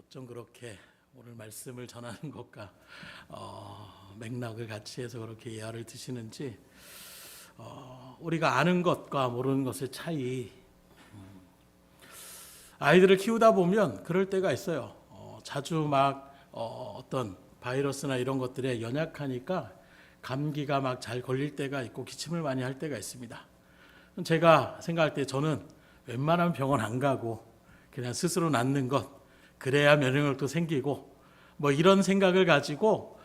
어쩜 그렇게 오늘 말씀을 전하는 것과 맥락을 같이 해서 그렇게 이해를 드시는지, 우리가 아는 것과 모르는 것의 차이. 아이들을 키우다 보면 그럴 때가 있어요. 자주 막 어떤 바이러스나 이런 것들에 연약하니까 감기가 막 잘 걸릴 때가 있고 기침을 많이 할 때가 있습니다. 제가 생각할 때 저는 웬만하면 병원 안 가고 그냥 스스로 낫는 것, 그래야 면역력도 생기고 뭐 이런 생각을 가지고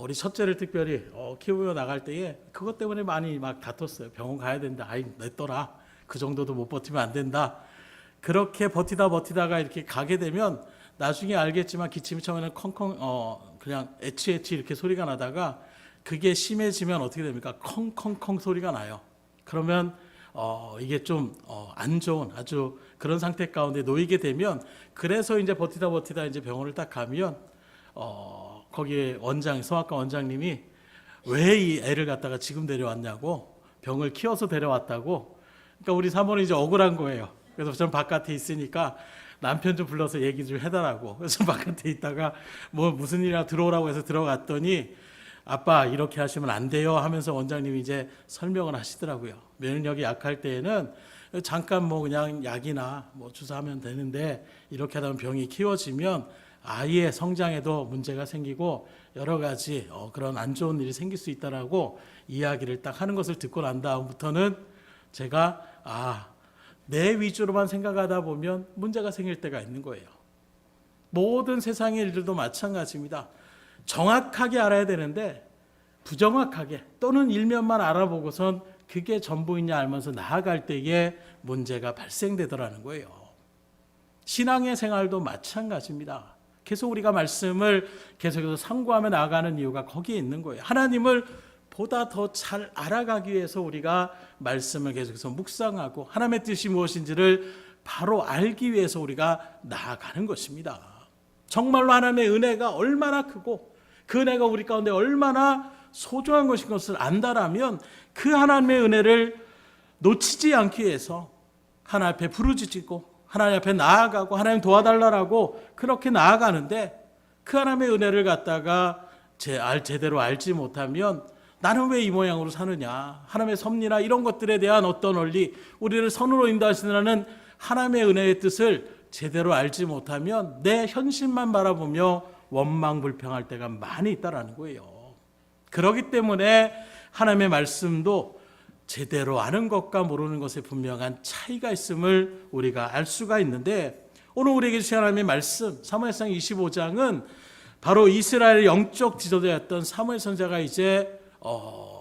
우리 첫째를 특별히 키우며 나갈 때에 그것 때문에 많이 막 다퉜어요. 병원 가야 된다. 아이 냈더라. 그 정도도 못 버티면 안 된다. 그렇게 버티다가 이렇게 가게 되면 나중에 알겠지만 기침이 처음에는 컹컹 그냥 에치에치 이렇게 소리가 나다가 그게 심해지면 어떻게 됩니까? 컹컹컹 소리가 나요. 그러면 이게 좀 안 좋은 아주 그런 상태 가운데 놓이게 되면, 그래서 이제 버티다 이제 병원을 딱 가면 거기에 성악과 원장님이 왜 이 애를 갖다가 지금 데려왔냐고, 병을 키워서 데려왔다고. 그러니까 우리 사모는 이제 억울한 거예요. 그래서 저는 바깥에 있으니까 남편 좀 불러서 얘기 좀 해달라고. 그래서 바깥에 있다가 뭐 무슨 일이나 들어오라고 해서 들어갔더니 아빠 이렇게 하시면 안 돼요 하면서 원장님이 이제 설명을 하시더라고요. 면역력이 약할 때에는 잠깐 뭐 그냥 약이나 뭐 주사하면 되는데 이렇게 하다 보면 병이 키워지면 아이의 성장에도 문제가 생기고 여러 가지 그런 안 좋은 일이 생길 수 있다라고 이야기를 딱 하는 것을 듣고 난 다음부터는 제가 내 위주로만 생각하다 보면 문제가 생길 때가 있는 거예요. 모든 세상의 일들도 마찬가지입니다. 정확하게 알아야 되는데 부정확하게 또는 일면만 알아보고선 그게 전부이냐 알면서 나아갈 때에 문제가 발생되더라는 거예요. 신앙의 생활도 마찬가지입니다. 계속 우리가 말씀을 계속해서 상고하며 나아가는 이유가 거기에 있는 거예요. 하나님을 보다 더 잘 알아가기 위해서 우리가 말씀을 계속해서 묵상하고 하나님의 뜻이 무엇인지를 바로 알기 위해서 우리가 나아가는 것입니다. 정말로 하나님의 은혜가 얼마나 크고 그 은혜가 우리 가운데 얼마나 소중한 것인 것을 안다라면 그 하나님의 은혜를 놓치지 않기 위해서 하나님 앞에 부르짖고 하나님 앞에 나아가고 하나님 도와달라고 그렇게 나아가는데, 그 하나님의 은혜를 갖다가 제대로 알지 못하면 나는 왜 이 모양으로 사느냐, 하나님의 섭리나 이런 것들에 대한 어떤 원리, 우리를 선으로 인도하시느라는 하나님의 은혜의 뜻을 제대로 알지 못하면 내 현실만 바라보며 원망불평할 때가 많이 있다라는 거예요. 그렇기 때문에 하나님의 말씀도 제대로 아는 것과 모르는 것에 분명한 차이가 있음을 우리가 알 수가 있는데, 오늘 우리에게 주신 하나님의 말씀 사무엘상 25장은 바로 이스라엘의 영적 지도자였던 사무엘 선지자가 이제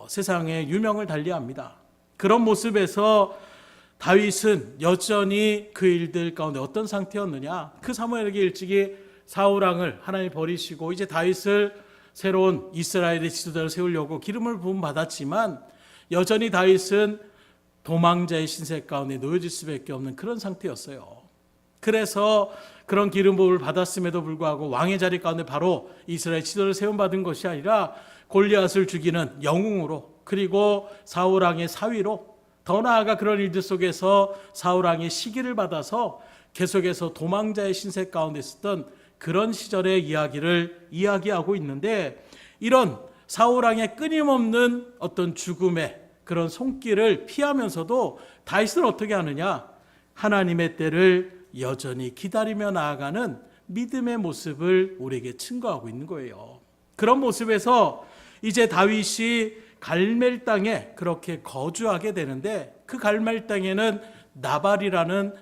세상에 유명을 달리합니다. 그런 모습에서 다윗은 여전히 그 일들 가운데 어떤 상태였느냐, 그 사무엘에게 일찍이 사울왕을 하나님이 버리시고 이제 다윗을 새로운 이스라엘의 지도자를 세우려고 기름을 부음 받았지만 여전히 다윗은 도망자의 신세 가운데 놓여질 수밖에 없는 그런 상태였어요. 그래서 그런 기름 부음을 받았음에도 불구하고 왕의 자리 가운데 바로 이스라엘 지도자를 세움받은 것이 아니라 골리앗을 죽이는 영웅으로, 그리고 사울왕의 사위로, 더 나아가 그런 일들 속에서 사울왕의 시기를 받아서 계속해서 도망자의 신세 가운데 있었던 그런 시절의 이야기를 이야기하고 있는데, 이런 사울왕의 끊임없는 어떤 죽음의 그런 손길을 피하면서도 다윗은 어떻게 하느냐, 하나님의 때를 여전히 기다리며 나아가는 믿음의 모습을 우리에게 증거하고 있는 거예요. 그런 모습에서 이제 다윗이 갈멜 땅에 그렇게 거주하게 되는데, 그 갈멜 땅에는 나발이라는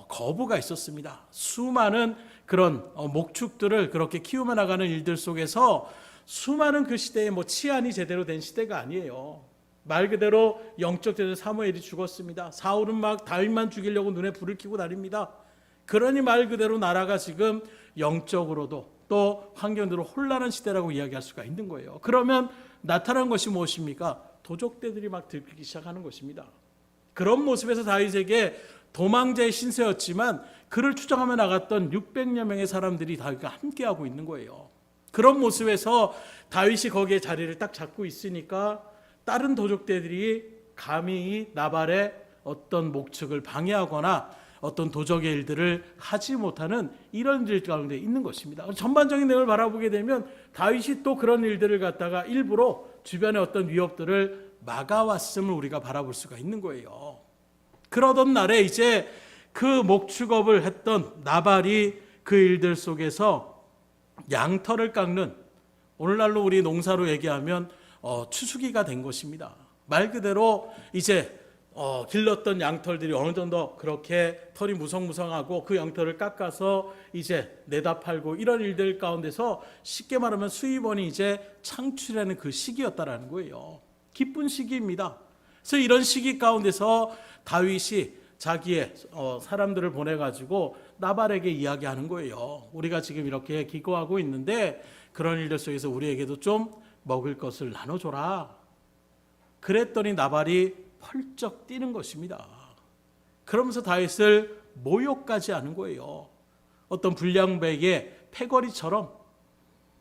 거부가 있었습니다. 수많은 그런 목축들을 그렇게 키우며 나가는 일들 속에서 수많은 그 시대에 치안이 제대로 된 시대가 아니에요. 말 그대로 영적 제자 사무엘이 죽었습니다. 사울은 막 다윗만 죽이려고 눈에 불을 켜고 다닙니다. 그러니 말 그대로 나라가 지금 영적으로도 또 환경으로 혼란한 시대라고 이야기할 수가 있는 거예요. 그러면 나타난 것이 무엇입니까? 도적대들이 막 들키기 시작하는 것입니다. 그런 모습에서 다윗에게 도망자의 신세였지만 그를 추종하며 나갔던 600여 명의 사람들이 다윗과 함께하고 있는 거예요. 그런 모습에서 다윗이 거기에 자리를 딱 잡고 있으니까 다른 도적대들이 감히 나발의 어떤 목축을 방해하거나 어떤 도적의 일들을 하지 못하는 이런 일 가운데 있는 것입니다. 전반적인 내용을 바라보게 되면 다윗이 또 그런 일들을 갖다가 일부러 주변의 어떤 위협들을 막아왔음을 우리가 바라볼 수가 있는 거예요. 그러던 날에 이제 그 목축업을 했던 나발이 그 일들 속에서 양털을 깎는, 오늘날로 우리 농사로 얘기하면 추수기가 된 것입니다. 말 그대로 이제 길렀던 양털들이 어느 정도 그렇게 털이 무성무성하고 그 양털을 깎아서 이제 내다 팔고 이런 일들 가운데서 쉽게 말하면 수입원이 이제 창출하는 그 시기였다라는 거예요. 기쁜 시기입니다. 그래서 이런 시기 가운데서 다윗이 자기의 사람들을 보내가지고 나발에게 이야기하는 거예요. 우리가 지금 이렇게 기거하고 있는데 그런 일들 속에서 우리에게도 좀 먹을 것을 나눠줘라. 그랬더니 나발이 펄쩍 뛰는 것입니다. 그러면서 다윗을 모욕까지 하는 거예요. 어떤 불량배의 패거리처럼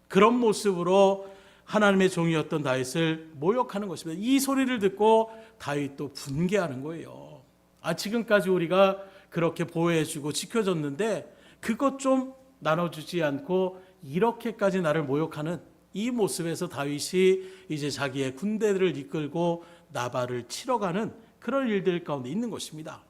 그런 모습으로 하나님의 종이었던 다윗을 모욕하는 것입니다. 이 소리를 듣고 다윗도 분개하는 거예요. 지금까지 우리가 그렇게 보호해주고 지켜줬는데 그것 좀 나눠주지 않고 이렇게까지 나를 모욕하는 이 모습에서 다윗이 이제 자기의 군대들을 이끌고 나발을 치러 가는 그런 일들 가운데 있는 것입니다.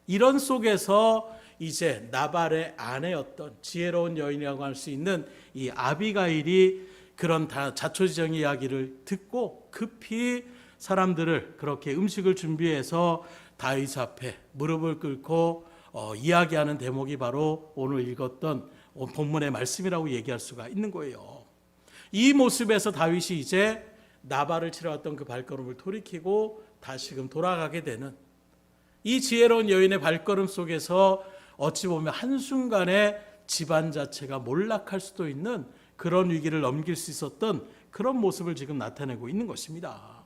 이런 속에서 이제 나발의 아내였던 지혜로운 여인이라고 할 수 있는 이 아비가일이 그런 자초지정의 이야기를 듣고 급히 사람들을 그렇게 음식을 준비해서 다윗 앞에 무릎을 꿇고 이야기하는 대목이 바로 오늘 읽었던 본문의 말씀이라고 얘기할 수가 있는 거예요. 이 모습에서 다윗이 이제 나발을 치러 왔던 그 발걸음을 돌이키고 다시금 돌아가게 되는 이 지혜로운 여인의 발걸음 속에서 어찌 보면 한순간에 집안 자체가 몰락할 수도 있는 그런 위기를 넘길 수 있었던 그런 모습을 지금 나타내고 있는 것입니다.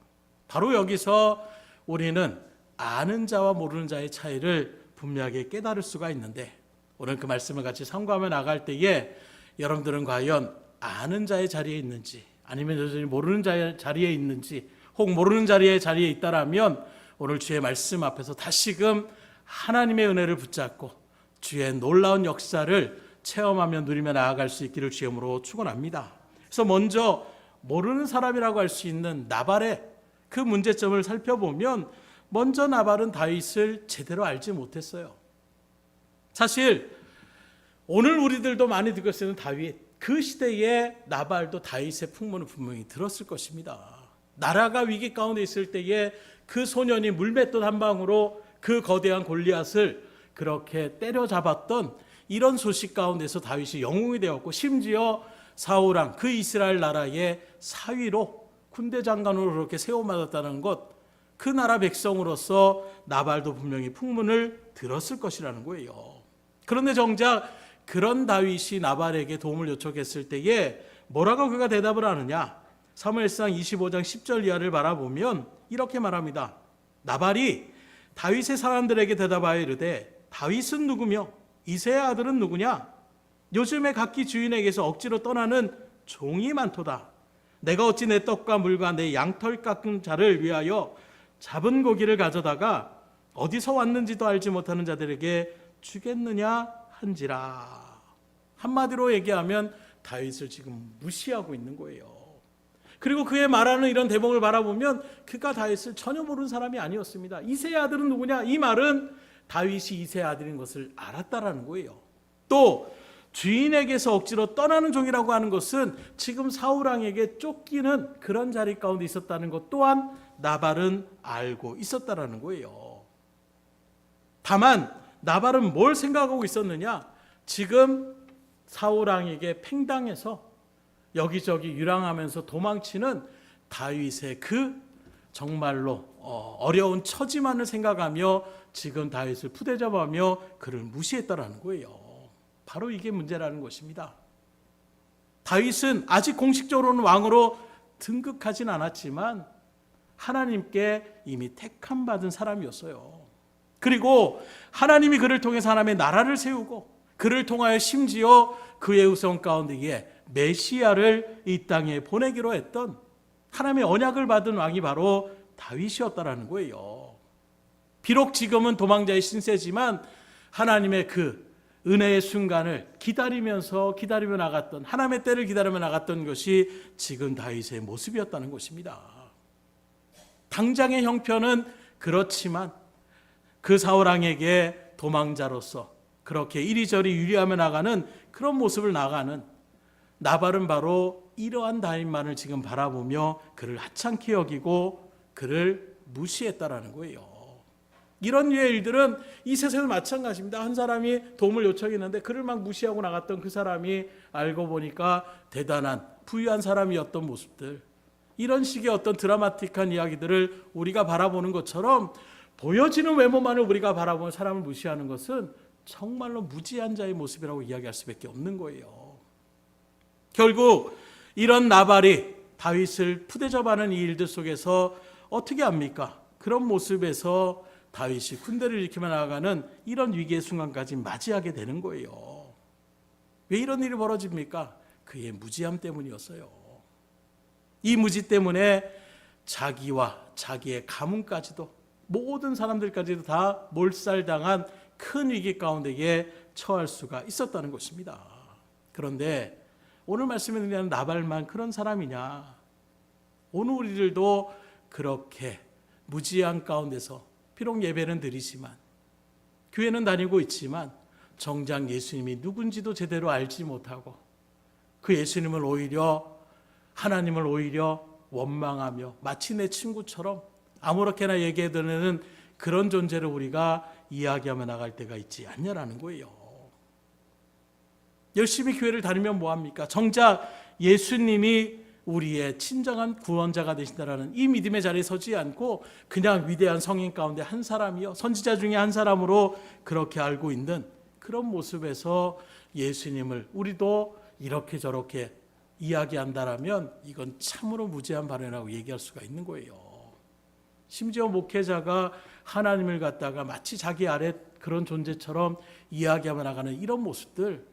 바로 여기서 우리는 아는 자와 모르는 자의 차이를 분명하게 깨달을 수가 있는데, 오늘 그 말씀을 같이 참고하며 나갈 때에 여러분들은 과연 아는 자의 자리에 있는지 아니면 여전히 모르는 자의 자리에 있는지, 혹 모르는 자리에 있다라면 오늘 주의 말씀 앞에서 다시금 하나님의 은혜를 붙잡고 주의 놀라운 역사를 체험하며 누리며 나아갈 수 있기를 주님으로 축원합니다. 그래서 먼저 모르는 사람이라고 할 수 있는 나발의 그 문제점을 살펴보면, 먼저 나발은 다윗을 제대로 알지 못했어요. 사실 오늘 우리들도 많이 듣고 있는 다윗, 그 시대에 나발도 다윗의 풍문을 분명히 들었을 것입니다. 나라가 위기 가운데 있을 때에 그 소년이 물맷돌 한 방으로 그 거대한 골리앗을 그렇게 때려잡았던 이런 소식 가운데서 다윗이 영웅이 되었고, 심지어 사울왕 그 이스라엘 나라의 사위로 군대 장관으로 그렇게 세워받았다는 것, 그 나라 백성으로서 나발도 분명히 풍문을 들었을 것이라는 거예요. 그런데 정작 그런 다윗이 나발에게 도움을 요청했을 때에 뭐라고 그가 대답을 하느냐? 사무엘상 25장 10절 이하를 바라보면 이렇게 말합니다. 나발이 다윗의 사람들에게 대답하여 이르되 다윗은 누구며 이새의 아들은 누구냐? 요즘에 각기 주인에게서 억지로 떠나는 종이 많도다. 내가 어찌 내 떡과 물과 내 양털 깎은 자를 위하여 잡은 고기를 가져다가 어디서 왔는지도 알지 못하는 자들에게 주겠느냐 한지라. 한마디로 얘기하면 다윗을 지금 무시하고 있는 거예요. 그리고 그의 말하는 이런 대목을 바라보면 그가 다윗을 전혀 모르는 사람이 아니었습니다. 이새의 아들은 누구냐? 이 말은 다윗이 이새의 아들인 것을 알았다라는 거예요. 또 주인에게서 억지로 떠나는 종이라고 하는 것은 지금 사울왕에게 쫓기는 그런 자리 가운데 있었다는 것 또한 나발은 알고 있었다라는 거예요. 다만 나발은 뭘 생각하고 있었느냐? 지금 사울왕에게 팽당해서 여기저기 유랑하면서 도망치는 다윗의 그 정말로 어려운 처지만을 생각하며 지금 다윗을 푸대접하며 그를 무시했다라는 거예요. 바로 이게 문제라는 것입니다. 다윗은 아직 공식적으로는 왕으로 등극하진 않았지만 하나님께 이미 택함 받은 사람이었어요. 그리고 하나님이 그를 통해서 하나님의 나라를 세우고 그를 통하여 심지어 그의 후손 가운데에 메시아를 이 땅에 보내기로 했던 하나님의 언약을 받은 왕이 바로 다윗이었다라는 거예요. 비록 지금은 도망자의 신세지만 하나님의 그 은혜의 순간을 기다리며 나갔던, 하나님의 때를 기다리며 나갔던 것이 지금 다윗의 모습이었다는 것입니다. 당장의 형편은 그렇지만 그 사울왕에게 도망자로서 그렇게 이리저리 유리하며 나가는 그런 모습을 나가는 나발은 바로 이러한 다윗만을 지금 바라보며 그를 하찮게 여기고 그를 무시했다라는 거예요. 이런 류의 일들은 이 세상은 마찬가지입니다. 한 사람이 도움을 요청했는데 그를 막 무시하고 나갔던 그 사람이 알고 보니까 대단한 부유한 사람이었던 모습들, 이런 식의 어떤 드라마틱한 이야기들을 우리가 바라보는 것처럼 보여지는 외모만을 우리가 바라보는 사람을 무시하는 것은 정말로 무지한 자의 모습이라고 이야기할 수밖에 없는 거예요. 결국 이런 나발이 다윗을 푸대접하는 이 일들 속에서 어떻게 합니까? 그런 모습에서 다윗이 군대를 일으키며 나아가는 이런 위기의 순간까지 맞이하게 되는 거예요. 왜 이런 일이 벌어집니까? 그의 무지함 때문이었어요. 이 무지 때문에 자기와 자기의 가문까지도, 모든 사람들까지도 다 몰살당한 큰 위기 가운데에 처할 수가 있었다는 것입니다. 그런데 오늘 말씀에 대한 나발만 그런 사람이냐? 오늘 우리들도 그렇게 무지한 가운데서 비록 예배는 드리지만, 교회는 다니고 있지만 정작 예수님이 누군지도 제대로 알지 못하고 그 예수님을 오히려, 하나님을 오히려 원망하며 마치 내 친구처럼 아무렇게나 얘기해 드리는 그런 존재를 우리가 이야기하며 나갈 때가 있지 않냐라는 거예요. 열심히 교회를 다니면 뭐합니까? 정작 예수님이 우리의 친정한 구원자가 되신다라는 이 믿음의 자리에 서지 않고 그냥 위대한 성인 가운데 한 사람이요, 선지자 중에 한 사람으로 그렇게 알고 있는 그런 모습에서 예수님을 우리도 이렇게 저렇게 이야기한다라면 이건 참으로 무지한 발언이라고 얘기할 수가 있는 거예요. 심지어 목회자가 하나님을 갖다가 마치 자기 아래 그런 존재처럼 이야기하며 나가는 이런 모습들,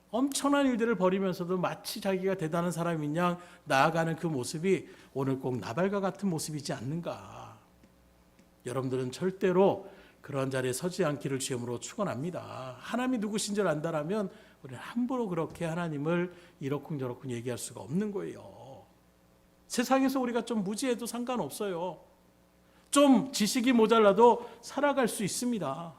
엄청난 일들을 벌이면서도 마치 자기가 대단한 사람인 양 나아가는 그 모습이 오늘 꼭 나발과 같은 모습이지 않는가. 여러분들은 절대로 그런 자리에 서지 않기를 주님으로 축원합니다. 하나님이 누구신 줄 안다라면 우리는 함부로 그렇게 하나님을 이러쿵저러쿵 얘기할 수가 없는 거예요. 세상에서 우리가 좀 무지해도 상관없어요. 좀 지식이 모자라도 살아갈 수 있습니다.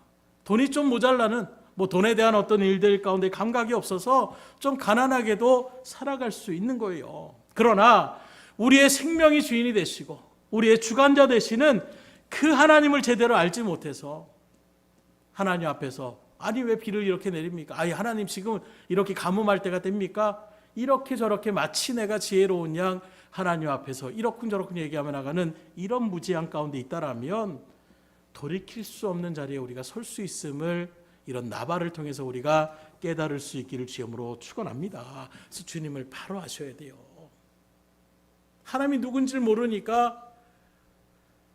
돈이 좀 모자라는, 돈에 대한 어떤 일들 가운데 감각이 없어서 좀 가난하게도 살아갈 수 있는 거예요. 그러나 우리의 생명이 주인이 되시고 우리의 주관자 되시는 그 하나님을 제대로 알지 못해서 하나님 앞에서, 아니 왜 비를 이렇게 내립니까? 아니 하나님 지금 이렇게 가뭄할 때가 됩니까? 이렇게 저렇게 마치 내가 지혜로운 양 하나님 앞에서 이러쿵저러쿵 얘기하며 나가는 이런 무지한 가운데 있다라면 돌이킬 수 없는 자리에 우리가 설 수 있음을 이런 나발을 통해서 우리가 깨달을 수 있기를 주님으로 축원합니다. 그래서 주님을 바로 아셔야 돼요. 하나님이 누군지를 모르니까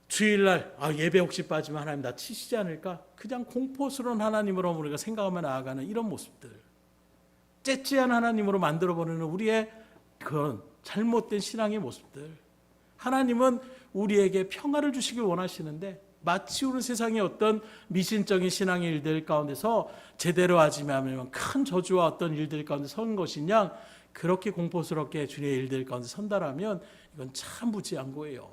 주일날 예배 혹시 빠지면 하나님 나 치시지 않을까? 그냥 공포스러운 하나님으로 우리가 생각하며 나아가는 이런 모습들, 째째한 하나님으로 만들어버리는 우리의 그런 잘못된 신앙의 모습들. 하나님은 우리에게 평화를 주시길 원하시는데 마치 우리 세상의 어떤 미신적인 신앙의 일들 가운데서 제대로 하지 않으면 큰 저주와 어떤 일들 가운데 선 것이냐, 그렇게 공포스럽게 주님의 일들 가운데 선다라면 이건 참 무지한 거예요.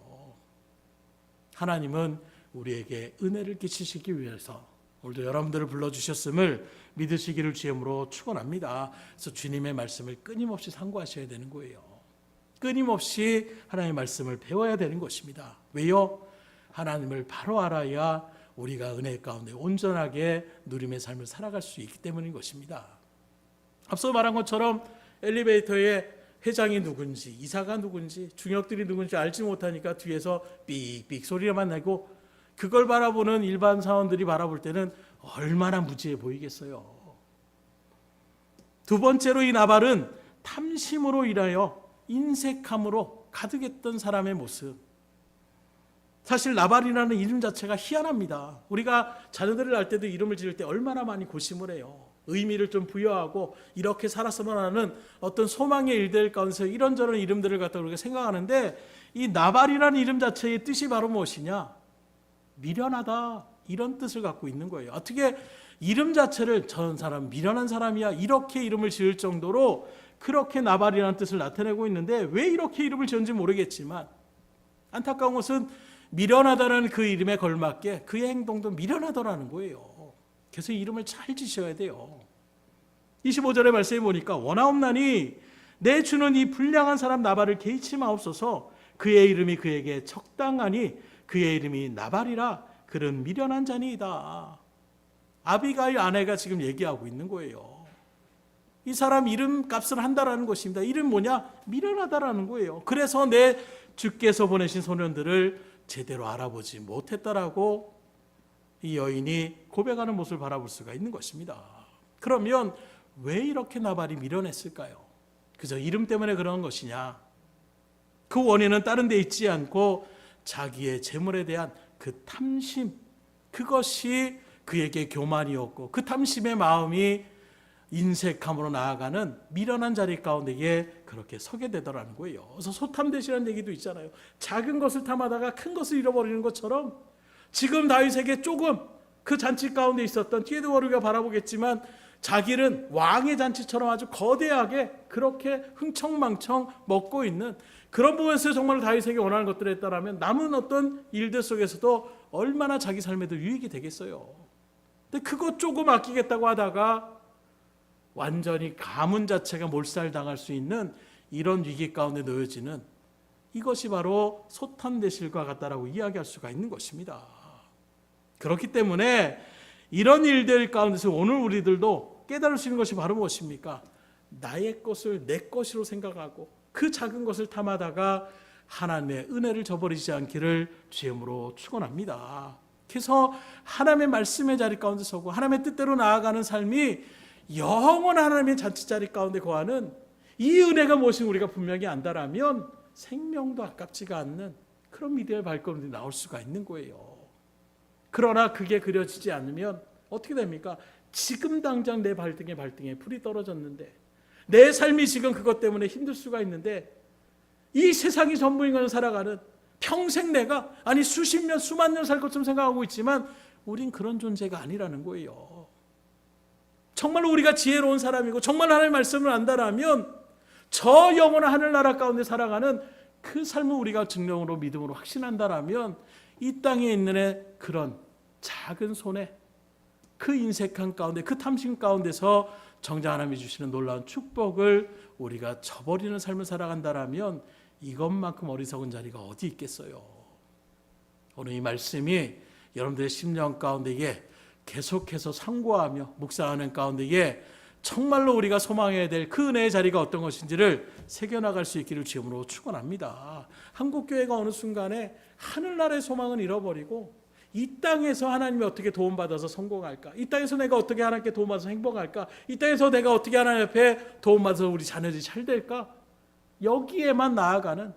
하나님은 우리에게 은혜를 끼치시기 위해서 오늘도 여러분들을 불러주셨음을 믿으시기를 주님으로 축원합니다. 그래서 주님의 말씀을 끊임없이 상고하셔야 되는 거예요. 끊임없이 하나님의 말씀을 배워야 되는 것입니다. 왜요? 하나님을 바로 알아야 우리가 은혜 가운데 온전하게 누림의 삶을 살아갈 수 있기 때문인 것입니다. 앞서 말한 것처럼 엘리베이터에 회장이 누군지, 이사가 누군지, 중역들이 누군지 알지 못하니까 뒤에서 삑삑 소리만 내고 그걸 바라보는 일반 사원들이 바라볼 때는 얼마나 무지해 보이겠어요. 두 번째로 이 나발은 탐심으로 인하여 인색함으로 가득했던 사람의 모습. 사실 나발이라는 이름 자체가 희한합니다. 우리가 자녀들을 낳을 때도 이름을 지을 때 얼마나 많이 고심을 해요. 의미를 좀 부여하고 이렇게 살았으면 하는 어떤 소망의 일들 가운데서 이런저런 이름들을 갖다 우리가 생각하는데, 이 나발이라는 이름 자체의 뜻이 바로 무엇이냐? 미련하다, 이런 뜻을 갖고 있는 거예요. 어떻게 이름 자체를 저 사람 미련한 사람이야 이렇게 이름을 지을 정도로 그렇게 나발이라는 뜻을 나타내고 있는데 왜 이렇게 이름을 지은지 모르겠지만 안타까운 것은 미련하다는 그 이름에 걸맞게 그의 행동도 미련하더라는 거예요. 그래서 이름을 잘 지셔야 돼요. 25절의 말씀에 보니까 원하옵나니 내 주는 이 불량한 사람 나발을 개의치 마옵소서. 그의 이름이 그에게 적당하니 그의 이름이 나발이라 그는 미련한 자니이다. 아비가일 아내가 지금 얘기하고 있는 거예요. 이 사람 이름 값을 한다라는 것입니다. 이름 뭐냐? 미련하다라는 거예요. 그래서 내 주께서 보내신 소년들을 제대로 알아보지 못했다라고 이 여인이 고백하는 모습을 바라볼 수가 있는 것입니다. 그러면 왜 이렇게 나발이 미련했을까요? 그저 이름 때문에 그런 것이냐? 그 원인은 다른 데 있지 않고 자기의 재물에 대한 그 탐심, 그것이 그에게 교만이었고 그 탐심의 마음이 인색함으로 나아가는 미련한 자리 가운데에 그렇게 서게 되더라는 거예요. 그래서 소탐대시라는 얘기도 있잖아요. 작은 것을 탐하다가 큰 것을 잃어버리는 것처럼 지금 다윗에게 조금 그 잔치 가운데 있었던 뒤에도 우리가 바라보겠지만 자기는 왕의 잔치처럼 아주 거대하게 그렇게 흥청망청 먹고 있는 그런 부분에서 정말 다윗에게 원하는 것들에 따르면 남은 어떤 일들 속에서도 얼마나 자기 삶에도 유익이 되겠어요. 근데 그것 조금 아끼겠다고 하다가 완전히 가문 자체가 몰살당할 수 있는 이런 위기 가운데 놓여지는 이것이 바로 소탐대실과 같다라고 이야기할 수가 있는 것입니다. 그렇기 때문에 이런 일들 가운데서 오늘 우리들도 깨달을 수 있는 것이 바로 무엇입니까? 나의 것을 내 것으로 생각하고 그 작은 것을 탐하다가 하나님의 은혜를 저버리지 않기를 주임으로 축원합니다. 그래서 하나님의 말씀의 자리 가운데 서고 하나님의 뜻대로 나아가는 삶이 영원한 하나님의 잔치 자리 가운데 거하는 이 은혜가 무엇인지 우리가 분명히 안다라면 생명도 아깝지가 않는 그런 믿음의 발걸음이 나올 수가 있는 거예요. 그러나 그게 그려지지 않으면 어떻게 됩니까? 지금 당장 내 발등에 불이 떨어졌는데 내 삶이 지금 그것 때문에 힘들 수가 있는데 이 세상이 전부인 것을 살아가는 평생 내가 아니 수십 년 수만 년 살 것처럼 생각하고 있지만 우린 그런 존재가 아니라는 거예요. 정말로 우리가 지혜로운 사람이고 정말 하나님의 말씀을 안다라면 저 영원한 하늘나라 가운데 살아가는 그 삶을 우리가 증명으로 믿음으로 확신한다라면 이 땅에 있는 그런 작은 손에 그 인색한 가운데 그 탐심 가운데서 정작 하나님이 주시는 놀라운 축복을 우리가 저버리는 삶을 살아간다라면 이것만큼 어리석은 자리가 어디 있겠어요. 오늘 이 말씀이 여러분들의 심령 가운데에 계속해서 상고하며 묵상하는 가운데에 정말로 우리가 소망해야 될 그 은혜의 자리가 어떤 것인지를 새겨나갈 수 있기를 주임으로 축원합니다. 한국교회가 어느 순간에 하늘나라의 소망은 잃어버리고 이 땅에서 하나님이 어떻게 도움받아서 성공할까? 이 땅에서 내가 어떻게 하나님께 도움받아서 행복할까? 이 땅에서 내가 어떻게 하나님 앞에 도움받아서 우리 자녀들이 잘 될까? 여기에만 나아가는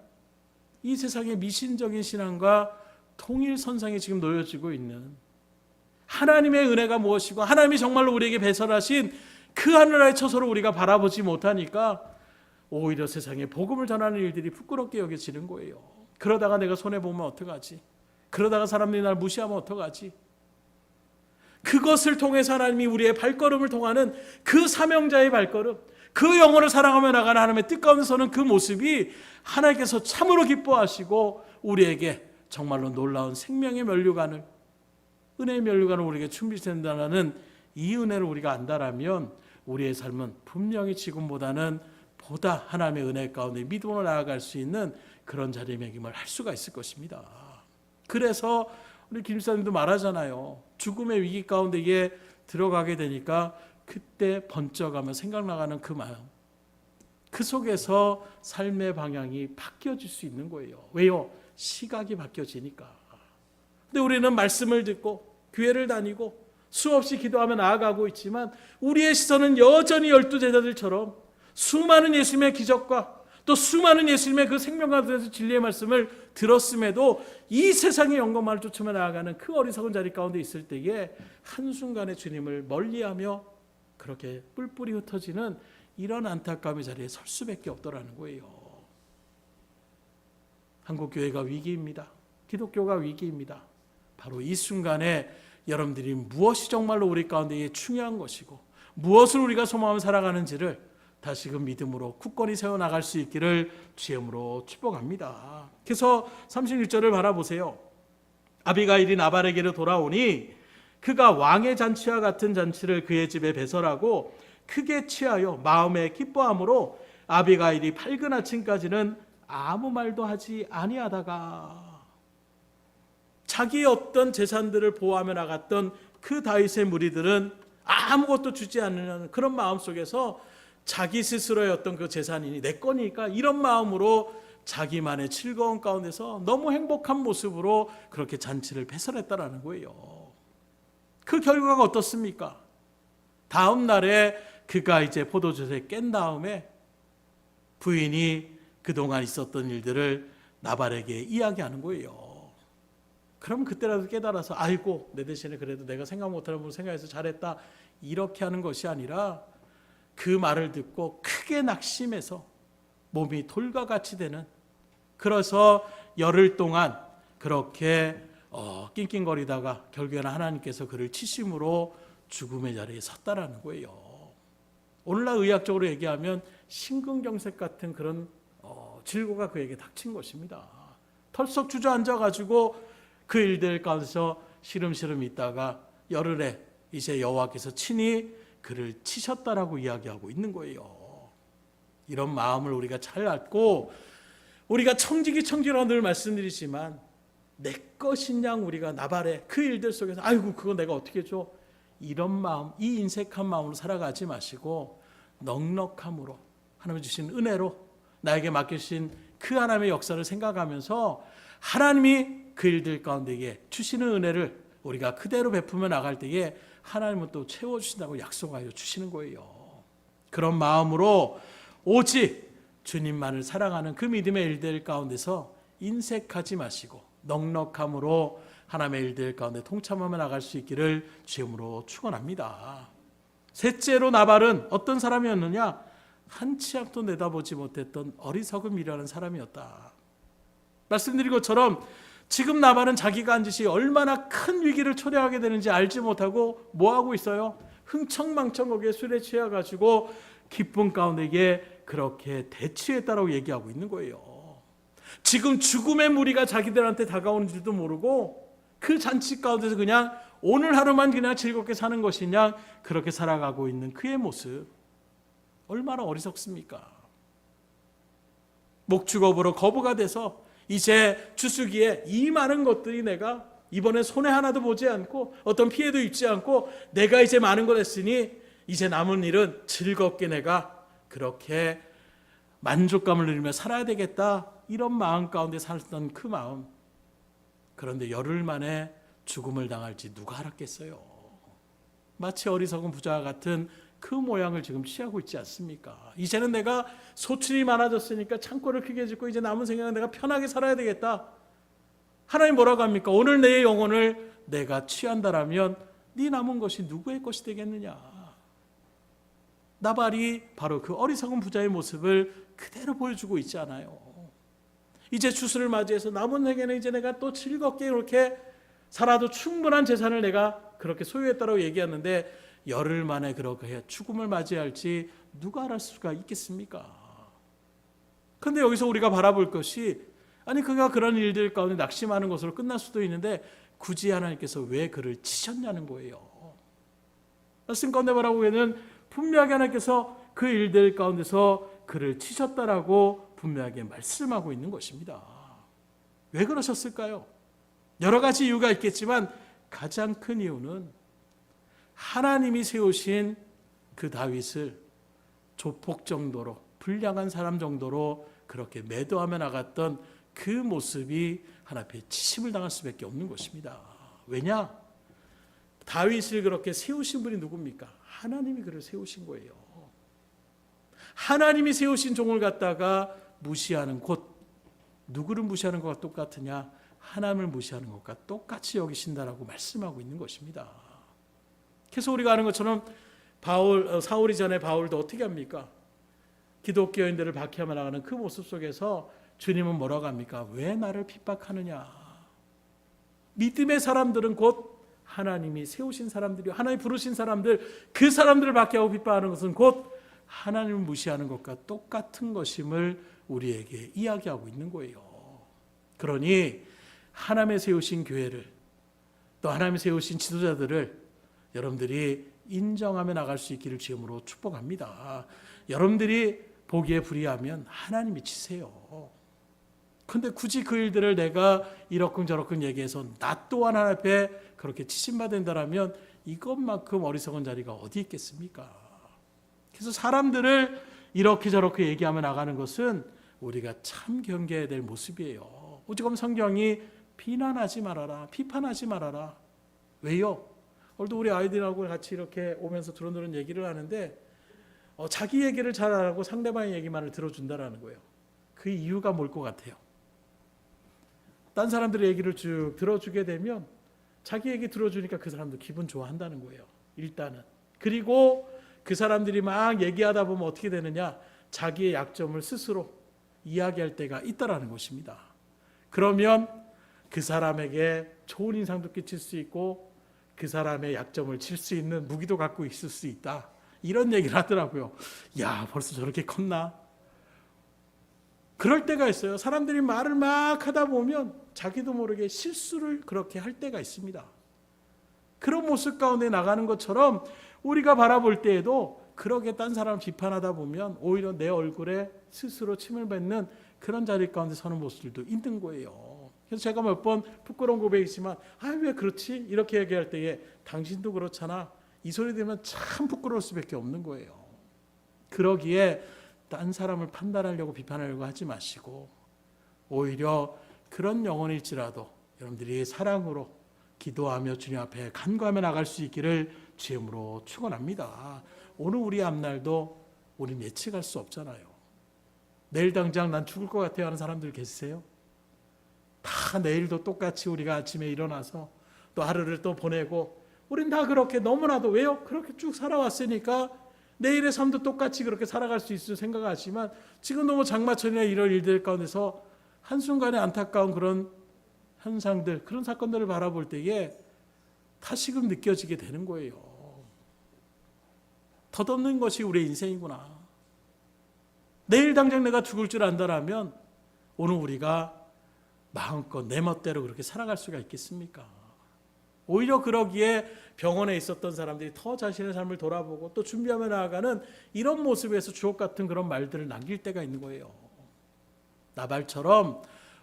이 세상의 미신적인 신앙과 통일선상에 지금 놓여지고 있는 하나님의 은혜가 무엇이고 하나님이 정말로 우리에게 배설하신 그 하늘나라의 처소를 우리가 바라보지 못하니까 오히려 세상에 복음을 전하는 일들이 부끄럽게 여겨지는 거예요. 그러다가 내가 손해보면 어떡하지? 그러다가 사람들이 날 무시하면 어떡하지? 그것을 통해서 하나님이 우리의 발걸음을 통하는 그 사명자의 발걸음, 그 영혼을 사랑하며 나가는 하나님의 뜻 가운데서는 그 모습이 하나님께서 참으로 기뻐하시고 우리에게 정말로 놀라운 생명의 면류관을 은혜의 면류관을 우리에게 준비된다는 이 은혜를 우리가 안다라면 우리의 삶은 분명히 지금보다는 보다 하나님의 은혜 가운데 믿음으로 나아갈 수 있는 그런 자리의 매김을 할 수가 있을 것입니다. 그래서 우리 김사님도 말하잖아요. 죽음의 위기 가운데에 들어가게 되니까 그때 번쩍하며 생각나가는 그 마음, 그 속에서 삶의 방향이 바뀌어질 수 있는 거예요. 왜요? 시각이 바뀌어지니까. 근데 우리는 말씀을 듣고 교회를 다니고 수없이 기도하며 나아가고 있지만 우리의 시선은 여전히 12제자들처럼 수많은 예수님의 기적과 또 수많은 예수님의 그 생명과 진리의 말씀을 들었음에도 이 세상의 영광만을 쫓으며 나아가는 그 어리석은 자리 가운데 있을 때에 한순간에 주님을 멀리하며 그렇게 뿔뿔이 흩어지는 이런 안타까움의 자리에 설 수밖에 없더라는 거예요. 한국교회가 위기입니다. 기독교가 위기입니다. 바로 이 순간에 여러분들이 무엇이 정말로 우리 가운데 중요한 것이고 무엇을 우리가 소망하며 살아가는지를 다시금 믿음으로 굳건히 세워나갈 수 있기를 주임으로 축복합니다. 그래서 31절을 바라보세요. 아비가일이 나발에게로 돌아오니 그가 왕의 잔치와 같은 잔치를 그의 집에 배설하고 크게 취하여 마음에 기뻐함으로 아비가일이 밝은 아침까지는 아무 말도 하지 아니하다가 자기의 어떤 재산들을 보호하며 나갔던 그 다윗의 무리들은 아무것도 주지 않는 그런 마음 속에서 자기 스스로의 어떤 그 재산이 내 거니까 이런 마음으로 자기만의 즐거운 가운데서 너무 행복한 모습으로 그렇게 잔치를 배설했다라는 거예요. 그 결과가 어떻습니까? 다음 날에 그가 이제 포도주에 깬 다음에 부인이 그동안 있었던 일들을 나발에게 이야기하는 거예요. 그럼 그때라도 깨달아서 아이고 내 대신에 그래도 내가 생각 못하는 분을 생각해서 잘했다 이렇게 하는 것이 아니라 그 말을 듣고 크게 낙심해서 몸이 돌과 같이 되는, 그래서 열흘 동안 그렇게 낑낑거리다가 결국에는 하나님께서 그를 치심으로 죽음의 자리에 섰다라는 거예요. 오늘날 의학적으로 얘기하면 심근경색 같은 그런 질고가 그에게 닥친 것입니다. 털썩 주저앉아가지고 그 일들 가운데서 시름시름 있다가 열흘에 이제 여호와께서 친히 그를 치셨다라고 이야기하고 있는 거예요. 이런 마음을 우리가 잘 알고 우리가 청지기라고 늘 말씀드리지만 내 것인 양 우리가 나발의 그 일들 속에서 아이고 그거 내가 어떻게 줘 이런 마음, 이 인색한 마음으로 살아가지 마시고 넉넉함으로 하나님 주신 은혜로 나에게 맡기신 그 하나님의 역사를 생각하면서 하나님이 그 일들 가운데에 주시는 은혜를 우리가 그대로 베풀며 나갈 때에 하나님은 또 채워주신다고 약속하여 주시는 거예요. 그런 마음으로 오직 주님만을 사랑하는 그 믿음의 일들 가운데서 인색하지 마시고 넉넉함으로 하나님의 일들 가운데 통참하며 나갈 수 있기를 주님으로 축원합니다. 셋째로 나발은 어떤 사람이었느냐? 한치 앞도 내다보지 못했던 어리석음이라는 사람이었다. 말씀드린 것처럼 지금 나발은 자기가 한 짓이 얼마나 큰 위기를 초래하게 되는지 알지 못하고 뭐하고 있어요? 흥청망청 거기에 술에 취해가지고 기쁨 가운데에 그렇게 대취했다라고 얘기하고 있는 거예요. 지금 죽음의 무리가 자기들한테 다가오는 줄도 모르고 그 잔치 가운데서 그냥 오늘 하루만 그냥 즐겁게 사는 것이냐 그렇게 살아가고 있는 그의 모습 얼마나 어리석습니까? 목축업으로 거부가 돼서 이제 추수기에 이 많은 것들이 내가 이번에 손해 하나도 보지 않고 어떤 피해도 입지 않고 내가 이제 많은 걸 했으니 이제 남은 일은 즐겁게 내가 그렇게 만족감을 누리며 살아야 되겠다 이런 마음 가운데 살던 그 마음, 그런데 열흘 만에 죽음을 당할지 누가 알았겠어요? 마치 어리석은 부자와 같은 그 모양을 지금 취하고 있지 않습니까? 이제는 내가 소출이 많아졌으니까 창고를 크게 짓고 이제 남은 생각은 내가 편하게 살아야 되겠다. 하나님 뭐라고 합니까? 오늘 내 영혼을 내가 취한다라면 네 남은 것이 누구의 것이 되겠느냐? 나발이 바로 그 어리석은 부자의 모습을 그대로 보여주고 있지 않아요. 이제 추수를 맞이해서 남은 해에는 이제 내가 또 즐겁게 이렇게 살아도 충분한 재산을 내가 그렇게 소유했다고 얘기하는데 열흘 만에 그렇게 죽음을 맞이할지 누가 알 수가 있겠습니까? 그런데 여기서 우리가 바라볼 것이 아니 그가 그런 일들 가운데 낙심하는 것으로 끝날 수도 있는데 굳이 하나님께서 왜 그를 치셨냐는 거예요. 말씀 가운데 바라보면은 분명하게 하나님께서 그 일들 가운데서 그를 치셨다라고 분명하게 말씀하고 있는 것입니다. 왜 그러셨을까요? 여러 가지 이유가 있겠지만 가장 큰 이유는 하나님이 세우신 그 다윗을 조폭 정도로 불량한 사람 정도로 그렇게 매도하며 나갔던 그 모습이 하나님 앞에 치심을 당할 수밖에 없는 것입니다. 왜냐? 다윗을 그렇게 세우신 분이 누굽니까? 하나님이 그를 세우신 거예요. 하나님이 세우신 종을 갖다가 무시하는 곧 누구를 무시하는 것과 똑같으냐? 하나님을 무시하는 것과 똑같이 여기신다라고 말씀하고 있는 것입니다. 그래서 우리가 아는 것처럼 사울이 전에 바울도 어떻게 합니까? 기독교인들을 박해하며 나가는 그 모습 속에서 주님은 뭐라고 합니까? 왜 나를 핍박하느냐? 믿음의 사람들은 곧 하나님이 세우신 사람들이, 하나님 부르신 사람들, 그 사람들을 박해하고 비판하는 것은 곧 하나님을 무시하는 것과 똑같은 것임을 우리에게 이야기하고 있는 거예요. 그러니 하나님의 세우신 교회를, 또 하나님의 세우신 지도자들을 여러분들이 인정하며 나갈 수 있기를 주님으로 축복합니다. 여러분들이 보기에 불의하면 하나님이 치세요. 근데 굳이 그 일들을 내가 이러쿵저러쿵 얘기해서 나 또한 하나님 앞에 그렇게 치신받는다라면 이것만큼 어리석은 자리가 어디 있겠습니까? 그래서 사람들을 이렇게 저렇게 얘기하며 나가는 것은 우리가 참 경계해야 될 모습이에요. 오직은 성경이 비난하지 말아라, 비판하지 말아라. 왜요? 오늘도 우리 아이들하고 같이 이렇게 오면서 두런두런 얘기를 하는데 자기 얘기를 잘 안 하고 상대방의 얘기만을 들어준다라는 거예요. 그 이유가 뭘 것 같아요? 딴 사람들의 얘기를 쭉 들어주게 되면 자기 얘기 들어주니까 그 사람도 기분 좋아한다는 거예요. 일단은. 그리고 그 사람들이 막 얘기하다 보면 어떻게 되느냐? 자기의 약점을 스스로 이야기할 때가 있다라는 것입니다. 그러면 그 사람에게 좋은 인상도 끼칠 수 있고 그 사람의 약점을 칠 수 있는 무기도 갖고 있을 수 있다. 이런 얘기를 하더라고요. 야, 벌써 저렇게 컸나? 그럴 때가 있어요. 사람들이 말을 막 하다 보면 자기도 모르게 실수를 그렇게 할 때가 있습니다. 그런 모습 가운데 나가는 것처럼 우리가 바라볼 때에도 그렇게 딴 사람을 비판하다 보면 오히려 내 얼굴에 스스로 침을 뱉는 그런 자리 가운데 서는 모습들도 있는 거예요. 그래서 제가 몇 번 부끄러운 고백이지만 왜 그렇지? 이렇게 얘기할 때에 당신도 그렇잖아. 이 소리 들으면 참 부끄러울 수밖에 없는 거예요. 그러기에 딴 사람을 판단하려고 비판하려고 하지 마시고 오히려 그런 영혼일지라도 여러분들이 사랑으로 기도하며 주님 앞에 간구하며 나갈 수 있기를 주님으로 축원합니다. 오늘 우리 앞날도 우린 예측할 수 없잖아요. 내일 당장 난 죽을 것 같아요 하는 사람들 계세요? 다 내일도 똑같이 우리가 아침에 일어나서 또 하루를 또 보내고 우린 다 그렇게 너무나도 왜요? 그렇게 쭉 살아왔으니까 내일의 삶도 똑같이 그렇게 살아갈 수 있을 생각하지만 지금 너무 장마철이나 이런 일들 가운데서 한순간에 안타까운 그런 현상들, 그런 사건들을 바라볼 때에 다시금 느껴지게 되는 거예요. 덧없는 것이 우리의 인생이구나. 내일 당장 내가 죽을 줄 안다라면 오늘 우리가 마음껏 내 멋대로 그렇게 살아갈 수가 있겠습니까? 오히려 그러기에 병원에 있었던 사람들이 더 자신의 삶을 돌아보고 또 준비하며 나아가는 이런 모습에서 주옥 같은 그런 말들을 남길 때가 있는 거예요. 나발처럼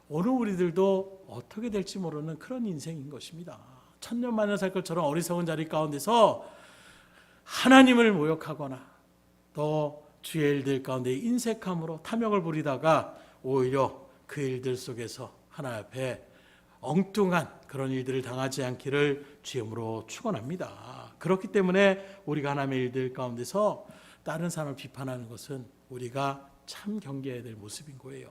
오늘 우리들도 어떻게 될지 모르는 그런 인생인 것입니다. 천년만년 살 것처럼 어리석은 자리 가운데서 하나님을 모욕하거나 또 주의 일들 가운데 인색함으로 탐욕을 부리다가 오히려 그 일들 속에서 하나님 앞에 엉뚱한 그런 일들을 당하지 않기를 주님으로 축원합니다. 그렇기 때문에 우리가 하나님의 일들 가운데서 다른 사람을 비판하는 것은 우리가 참 경계해야 될 모습인 거예요.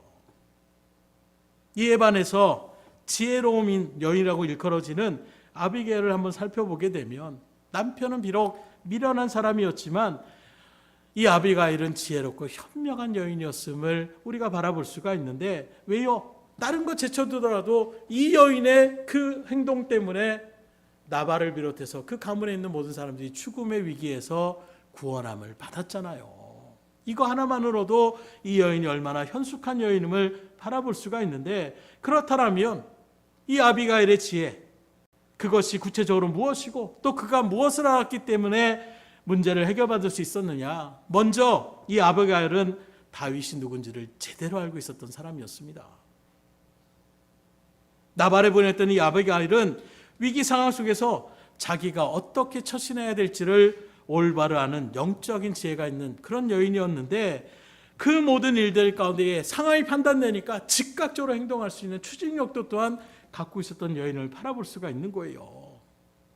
이에 반해서 지혜로운 여인이라고 일컬어지는 아비게일을 한번 살펴보게 되면 남편은 비록 미련한 사람이었지만 이 아비가일은 지혜롭고 현명한 여인이었음을 우리가 바라볼 수가 있는데 왜요? 다른 거 제쳐두더라도 이 여인의 그 행동 때문에 나발을 비롯해서 그 가문에 있는 모든 사람들이 죽음의 위기에서 구원함을 받았잖아요. 이거 하나만으로도 이 여인이 얼마나 현숙한 여인임을 바라볼 수가 있는데 그렇다면 이 아비가일의 지혜, 그것이 구체적으로 무엇이고 또 그가 무엇을 알았기 때문에 문제를 해결받을 수 있었느냐. 먼저 이 아비가일은 다윗이 누군지를 제대로 알고 있었던 사람이었습니다. 나발에 보냈던 이 아비가일은 위기 상황 속에서 자기가 어떻게 처신해야 될지를 올바로 아는 영적인 지혜가 있는 그런 여인이었는데 그 모든 일들 가운데 상황이 판단되니까 즉각적으로 행동할 수 있는 추진력도 또한 갖고 있었던 여인을 바라볼 수가 있는 거예요.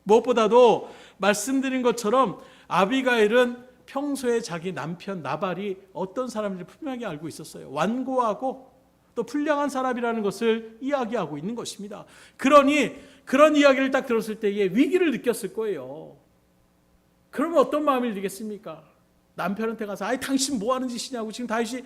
무엇보다도 말씀드린 것처럼 아비가일은 평소에 자기 남편 나발이 어떤 사람인지 분명히 알고 있었어요. 완고하고 또 불량한 사람이라는 것을 이야기하고 있는 것입니다. 그러니 그런 이야기를 딱 들었을 때에 위기를 느꼈을 거예요. 그러면 어떤 마음이 들겠습니까? 남편한테 가서 아이 당신 뭐 하는 짓이냐고 지금 다윗이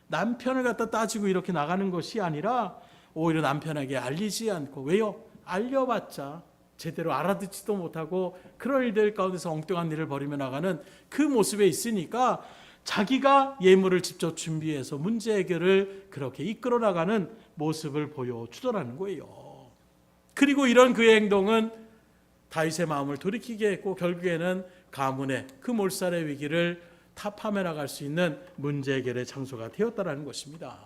남편을 갖다 따지고 이렇게 나가는 것이 아니라 오히려 남편에게 알리지 않고 왜요? 알려봤자 제대로 알아듣지도 못하고 그런 일들 가운데서 엉뚱한 일을 벌이며 나가는 그 모습에 있으니까 자기가 예물을 직접 준비해서 문제 해결을 그렇게 이끌어 나가는 모습을 보여주더라는 거예요. 그리고 이런 그의 행동은 다윗의 마음을 돌이키게 했고 결국에는 가문의 그 몰살의 위기를 타파해 나갈 수 있는 문제 해결의 장소가 되었다는 것입니다.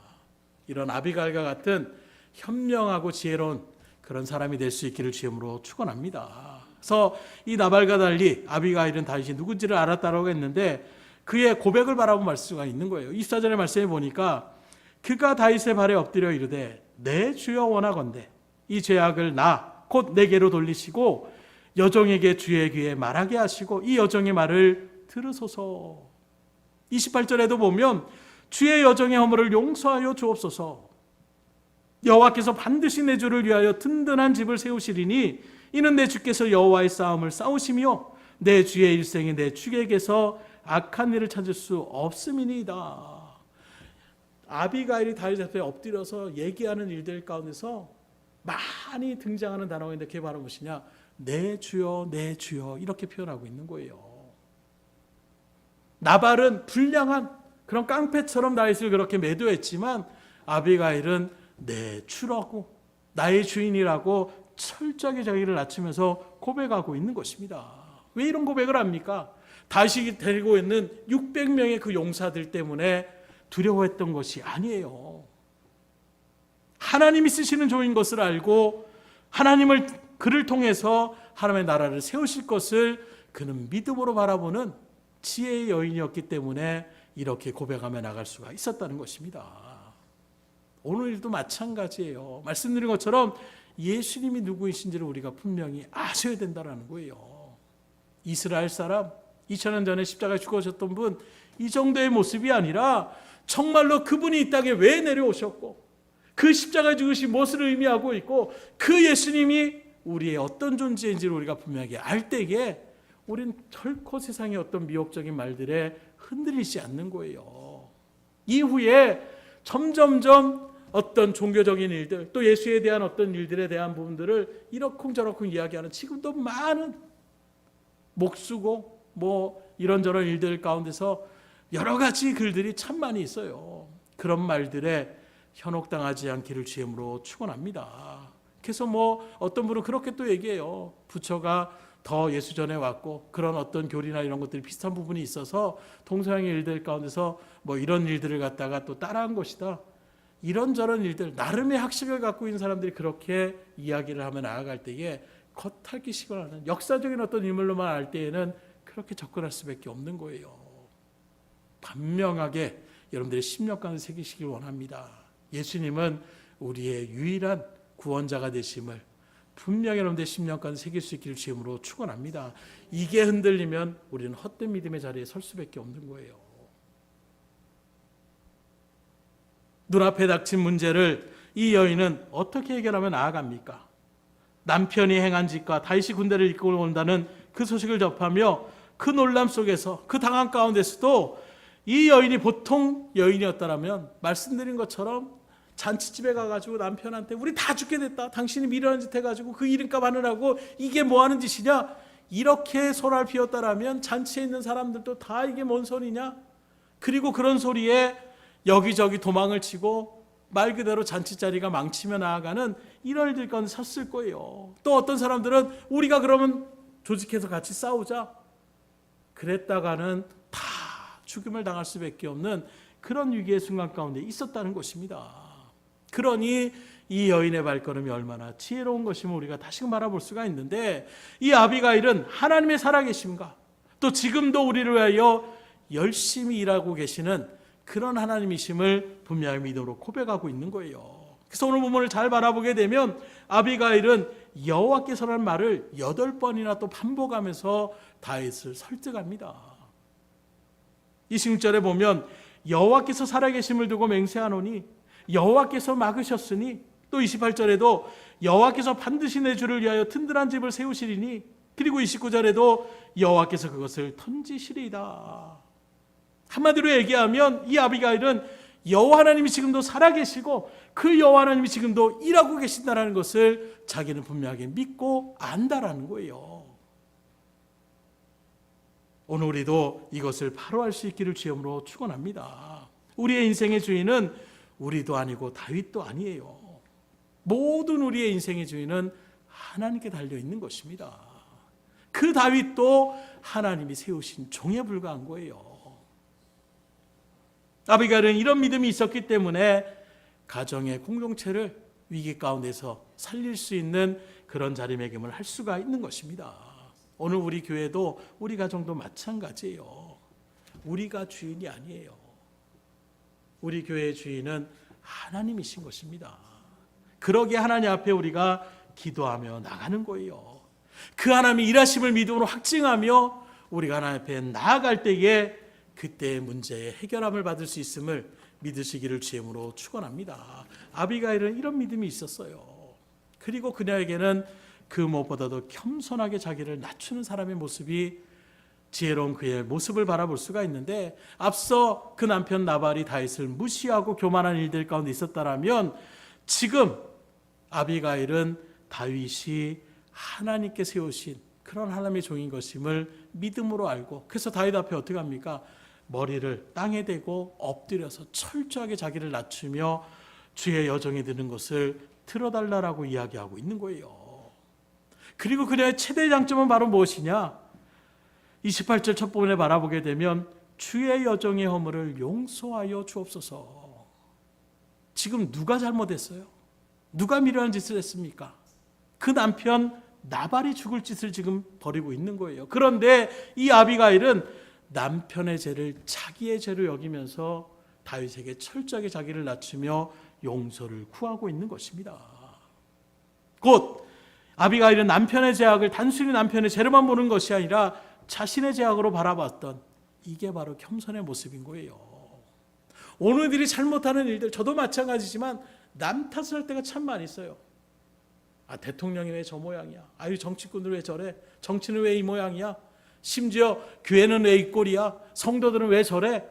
이런 아비가일과 같은 현명하고 지혜로운 그런 사람이 될 수 있기를 주님으로 축원합니다. 그래서 이 나발과 달리 아비가일은 다윗이 누군지를 알았다라고 했는데 그의 고백을 바라보고 말 수가 있는 거예요. 24절의 말씀에 보니까 그가 다윗의 발에 엎드려 이르되 내 주여 원하건대 이 죄악을 나 곧 내게로 돌리시고 여종에게 주의 귀에 말하게 하시고 이 여종의 말을 들으소서. 28절에도 보면 주의 여종의 허물을 용서하여 주옵소서. 여호와께서 반드시 내 주를 위하여 든든한 집을 세우시리니 이는 내 주께서 여호와의 싸움을 싸우시며 내 주의 일생에 내 주에게서 악한 일을 찾을 수 없음이니이다. 아비가일이 다윗 앞에 엎드려서 얘기하는 일들 가운데서 많이 등장하는 단어가 있는데 그게 바로 무엇이냐? 내 주여 내 주여 이렇게 표현하고 있는 거예요. 나발은 불량한 그런 깡패처럼 다윗을 그렇게 매도했지만 아비가일은 내 주라고 나의 주인이라고 철저하게 자기를 낮추면서 고백하고 있는 것입니다. 왜 이런 고백을 합니까? 다윗이 데리고 있는 600명의 그 용사들 때문에 두려워했던 것이 아니에요. 하나님이 쓰시는 종인 것을 알고 하나님을 그를 통해서 하나님의 나라를 세우실 것을 그는 믿음으로 바라보는 지혜의 여인이었기 때문에 이렇게 고백하며 나갈 수가 있었다는 것입니다. 오늘도 마찬가지예요. 말씀드린 것처럼 예수님이 누구이신지를 우리가 분명히 아셔야 된다는 거예요. 이스라엘 사람 2000년 전에 십자가에 죽으셨던 분, 이 정도의 모습이 아니라 정말로 그분이 이 땅에 왜 내려오셨고 그 십자가에 죽으신 무엇을 의미하고 있고 그 예수님이 우리의 어떤 존재인지를 우리가 분명하게 알 때에 우린 결코 세상의 어떤 미혹적인 말들에 흔들리지 않는 거예요. 이후에 점점점 어떤 종교적인 일들 또 예수에 대한 어떤 일들에 대한 부분들을 이러쿵저러쿵 이야기하는 지금도 많은 목수고 이런저런 일들 가운데서 여러 가지 글들이 참 많이 있어요. 그런 말들에 현혹당하지 않기를 주님으로 축원합니다. 그래서 어떤 분은 그렇게 또 얘기해요. 부처가 더 예수 전에 왔고 그런 어떤 교리나 이런 것들이 비슷한 부분이 있어서 동서양의 일들 가운데서 이런 일들을 갖다가 또 따라한 것이다. 이런저런 일들 나름의 학식을 갖고 있는 사람들이 그렇게 이야기를 하며 나아갈 때에 겉핥기식을 하는 역사적인 어떤 인물로만 알 때에는 그렇게 접근할 수밖에 없는 거예요. 반명하게 여러분들의 심령 가운데 새기시길 원합니다. 예수님은 우리의 유일한 구원자가 되심을 분명히 여러분들의 심령 가운데 새길 수 있기를 주님으로 축원합니다. 이게 흔들리면 우리는 헛된 믿음의 자리에 설 수밖에 없는 거예요. 눈앞에 닥친 문제를 이 여인은 어떻게 해결하며 나아갑니까? 남편이 행한 짓과 다윗이 군대를 이끌고 온다는 그 소식을 접하며 그 놀람 속에서 그 당황 가운데서도 이 여인이 보통 여인이었다면 말씀드린 것처럼 잔치집에 가가지고 남편한테 우리 다 죽게 됐다. 당신이 미련한 짓 해가지고 그 이름값 하느라고 이게 뭐하는 짓이냐. 이렇게 소리를 피웠다라면 잔치에 있는 사람들도 다 이게 뭔 소리냐. 그리고 그런 소리에 여기저기 도망을 치고 말 그대로 잔치자리가 망치며 나아가는 이런 일들 가운데 섰을 거예요. 또 어떤 사람들은 우리가 그러면 조직해서 같이 싸우자. 그랬다가는 다 죽음을 당할 수밖에 없는 그런 위기의 순간 가운데 있었다는 것입니다. 그러니 이 여인의 발걸음이 얼마나 지혜로운 것임을 우리가 다시금 바라볼 수가 있는데 이 아비가일은 하나님의 살아계심과 또 지금도 우리를 위하여 열심히 일하고 계시는 그런 하나님이심을 분명히 믿음으로 고백하고 있는 거예요. 그래서 오늘 본문을 잘 바라보게 되면 아비가일은 여호와께서라는 말을 8번이나 또 반복하면서 다윗을 설득합니다. 26절에 보면 여호와께서 살아계심을 두고 맹세하노니 여호와께서 막으셨으니 또 28절에도 여호와께서 반드시 내 주를 위하여 든든한 집을 세우시리니 그리고 29절에도 여호와께서 그것을 던지시리이다. 한마디로 얘기하면 이 아비가일은 여호와 하나님이 지금도 살아계시고 그 여호와 하나님이 지금도 일하고 계신다는 것을 자기는 분명하게 믿고 안다라는 거예요. 오늘 우리도 이것을 바로 알 수 있기를 주님으로 축원합니다. 우리의 인생의 주인은 우리도 아니고 다윗도 아니에요. 모든 우리의 인생의 주인은 하나님께 달려 있는 것입니다. 그 다윗도 하나님이 세우신 종에 불과한 거예요. 아비가일은 이런 믿음이 있었기 때문에 가정의 공동체를 위기 가운데서 살릴 수 있는 그런 자리매김을 할 수가 있는 것입니다. 오늘 우리 교회도 우리 가정도 마찬가지예요. 우리가 주인이 아니에요. 우리 교회의 주인은 하나님이신 것입니다. 그러기에 하나님 앞에 우리가 기도하며 나가는 거예요. 그 하나님의 일하심을 믿음으로 확증하며 우리가 하나님 앞에 나아갈 때에 그때의 문제의 해결함을 받을 수 있음을 믿으시기를 주님으로 축원합니다. 아비가일은 이런 믿음이 있었어요. 그리고 그녀에게는 그 무엇보다도 겸손하게 자기를 낮추는 사람의 모습이 지혜로운 그의 모습을 바라볼 수가 있는데, 앞서 그 남편 나발이 다윗을 무시하고 교만한 일들 가운데 있었다라면 지금 아비가일은 다윗이 하나님께 세우신 그런 하나님의 종인 것임을 믿음으로 알고, 그래서 다윗 앞에 어떻게 합니까? 머리를 땅에 대고 엎드려서 철저하게 자기를 낮추며 주의 여정에 드는 것을 들어달라고 이야기하고 있는 거예요. 그리고 그녀의 최대 장점은 바로 무엇이냐? 28절 첫 부분에 바라보게 되면 주의 여정의 허물을 용서하여 주옵소서. 지금 누가 잘못했어요? 누가 미련한 짓을 했습니까? 그 남편 나발이 죽을 짓을 지금 벌이고 있는 거예요. 그런데 이 아비가일은 남편의 죄를 자기의 죄로 여기면서 다윗에게 철저하게 자기를 낮추며 용서를 구하고 있는 것입니다. 곧 아비가일은 남편의 죄악을 단순히 남편의 죄로만 보는 것이 아니라 자신의 죄악으로 바라봤던, 이게 바로 겸손의 모습인 거예요. 오늘들이 잘못하는 일들, 저도 마찬가지지만 남 탓을 할 때가 참 많이 있어요. 아, 대통령이 왜 저 모양이야? 아유, 정치꾼들 왜 저래? 정치는 왜 이 모양이야? 심지어 교회는 왜 이 꼴이야? 성도들은 왜 저래?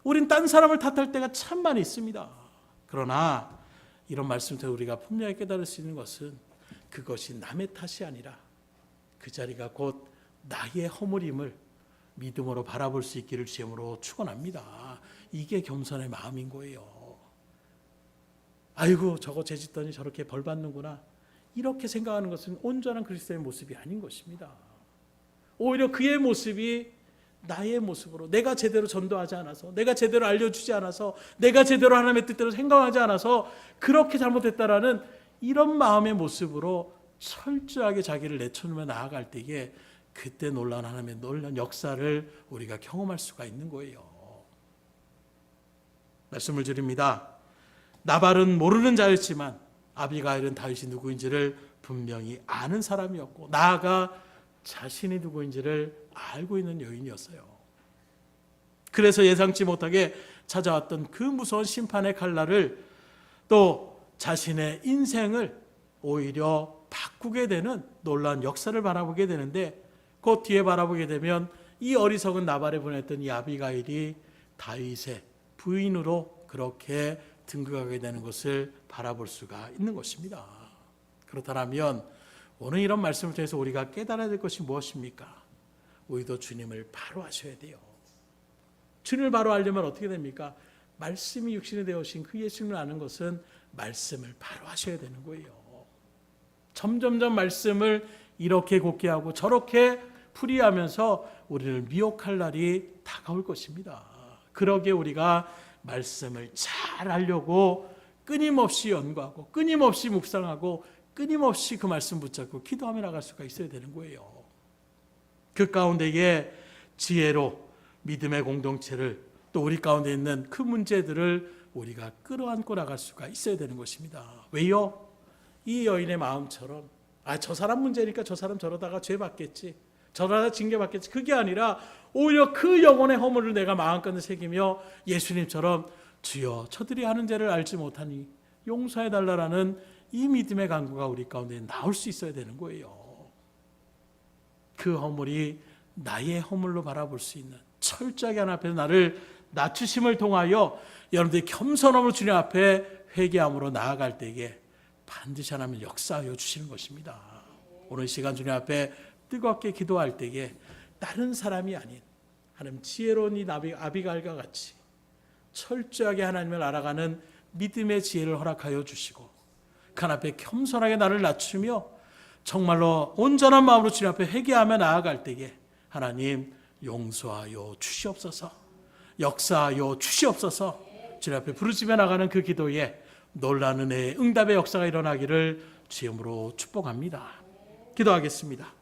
우린 딴 사람을 탓할 때가 참 많이 있습니다. 그러나 이런 말씀을 통해 우리가 분명히 깨달을 수 있는 것은 그것이 남의 탓이 아니라 그 자리가 곧 나의 허물임을 믿음으로 바라볼 수 있기를 주님으로 축원합니다. 이게 겸손의 마음인 거예요. 아이고, 저거 죄짓더니 저렇게 벌 받는구나, 이렇게 생각하는 것은 온전한 그리스도의 모습이 아닌 것입니다. 오히려 그의 모습이 나의 모습으로, 내가 제대로 전도하지 않아서, 내가 제대로 알려주지 않아서, 내가 제대로 하나님의 뜻대로 생각하지 않아서 그렇게 잘못했다라는 이런 마음의 모습으로 철저하게 자기를 내쳐놓으며 나아갈 때에 그때 놀라운 하나님의 놀라운 역사를 우리가 경험할 수가 있는 거예요. 말씀을 드립니다. 나발은 모르는 자였지만 아비가일은 다윗이 누구인지를 분명히 아는 사람이었고, 나아가 자신이 누구인지를 알고 있는 여인이었어요. 그래서 예상치 못하게 찾아왔던 그 무서운 심판의 칼날을, 또 자신의 인생을 오히려 바꾸게 되는 놀라운 역사를 바라보게 되는데, 그 뒤에 바라보게 되면 이 어리석은 나발에 보냈던 이 아비가일이 다윗의 부인으로 그렇게 등극하게 되는 것을 바라볼 수가 있는 것입니다. 그렇다면 오늘 이런 말씀을 통해서 우리가 깨달아야 될 것이 무엇입니까? 우리도 주님을 바로 아셔야 돼요. 주님을 바로 알려면 어떻게 됩니까? 말씀이 육신이 되어오신 그 예수님을 아는 것은 말씀을 바로 하셔야 되는 거예요. 점점점 말씀을 이렇게 곱게 하고 저렇게 풀이하면서 우리를 미혹할 날이 다가올 것입니다. 그러기에 우리가 말씀을 잘 알려고 끊임없이 연구하고 끊임없이 묵상하고 끊임없이 그 말씀 붙잡고 기도하며 나갈 수가 있어야 되는 거예요. 그 가운데에 지혜로 믿음의 공동체를, 또 우리 가운데 있는 그 문제들을 우리가 끌어안고 나갈 수가 있어야 되는 것입니다. 왜요? 이 여인의 마음처럼 저 사람 문제니까 저 사람 저러다가 죄 받겠지, 저러다 징계 받겠지, 그게 아니라 오히려 그 영혼의 허물을 내가 마음껏 새기며 예수님처럼 주여 저들이 하는 죄를 알지 못하니 용서해달라는 이 믿음의 간구가 우리 가운데 나올 수 있어야 되는 거예요. 그 허물이 나의 허물로 바라볼 수 있는, 철저하게 하나님 앞에서 나를 낮추심을 통하여 여러분들이 겸손함으로 주님 앞에 회개함으로 나아갈 때에 반드시 하나님은 역사하여 주시는 것입니다. 오늘 시간 주님 앞에 뜨겁게 기도할 때에 다른 사람이 아닌 하나님 지혜로운 이 아비갈과 같이 철저하게 하나님을 알아가는 믿음의 지혜를 허락하여 주시고 그 앞에 겸손하게 나를 낮추며 정말로 온전한 마음으로 주님 앞에 회개하며 나아갈 때에 하나님 용서하여 주시옵소서, 역사하여 주시옵소서. 주님 앞에 부르짖어 나가는 그 기도에 놀라는 응답의 역사가 일어나기를 주님으로 축복합니다. 기도하겠습니다.